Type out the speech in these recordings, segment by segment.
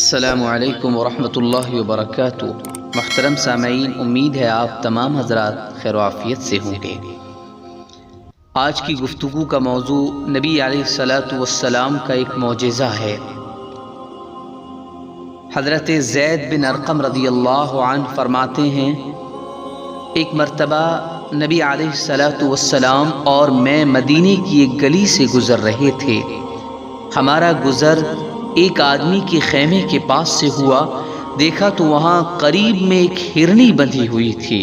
السلام علیکم ورحمۃ اللہ وبرکاتہ۔ محترم سامعین، امید ہے آپ تمام حضرات خیر و عافیت سے ہوں گے۔ آج کی گفتگو کا موضوع نبی علیہ الصلاۃ والسلام کا ایک معجزہ ہے۔ حضرت زید بن ارقم رضی اللہ عنہ فرماتے ہیں، ایک مرتبہ نبی علیہ الصلاۃ والسلام اور میں مدینے کی ایک گلی سے گزر رہے تھے۔ ہمارا گزر ایک آدمی کے خیمے کے پاس سے ہوا، دیکھا تو وہاں قریب میں ایک ہرنی بندھی ہوئی تھی۔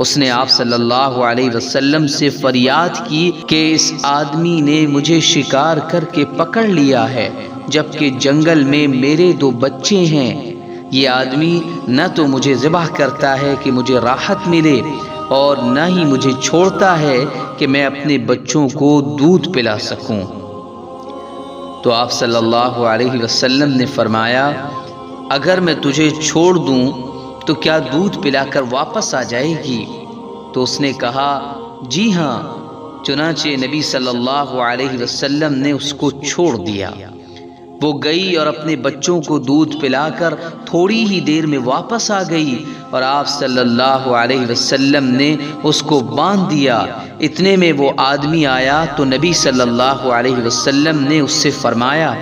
اس نے آپ صلی اللہ علیہ وسلم سے فریاد کی کہ اس آدمی نے مجھے شکار کر کے پکڑ لیا ہے، جبکہ جنگل میں میرے 2 بچے ہیں۔ یہ آدمی نہ تو مجھے ذبح کرتا ہے کہ مجھے راحت ملے، اور نہ ہی مجھے چھوڑتا ہے کہ میں اپنے بچوں کو دودھ پلا سکوں۔ تو آپ صلی اللہ علیہ وسلم نے فرمایا، اگر میں تجھے چھوڑ دوں تو کیا دودھ پلا کر واپس آ جائے گی؟ تو اس نے کہا، جی ہاں۔ چنانچہ نبی صلی اللہ علیہ وسلم نے اس کو چھوڑ دیا۔ وہ گئی اور اپنے بچوں کو دودھ پلا کر تھوڑی ہی دیر میں واپس آ گئی، اور آپ صلی اللہ علیہ وسلم نے اس کو باندھ دیا۔ اتنے میں وہ آدمی آیا تو نبی صلی اللہ علیہ وسلم نے اس سے فرمایا،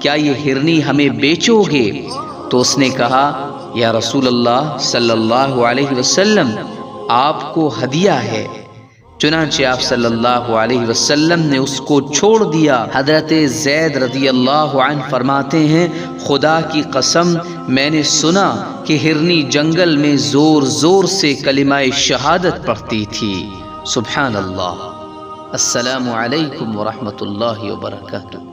کیا یہ ہرنی ہمیں بیچو گے؟ تو اس نے کہا، یا رسول اللہ صلی اللہ علیہ وسلم، آپ کو ہدیہ ہے۔ چنانچہ آپ صلی اللہ علیہ وسلم نے اس کو چھوڑ دیا۔ حضرت زید رضی اللہ عنہ فرماتے ہیں، خدا کی قسم، میں نے سنا کہ ہرنی جنگل میں زور زور سے کلمہ شہادت پڑھتی تھی۔ سبحان اللہ۔ السلام علیکم ورحمۃ اللہ وبرکاتہ۔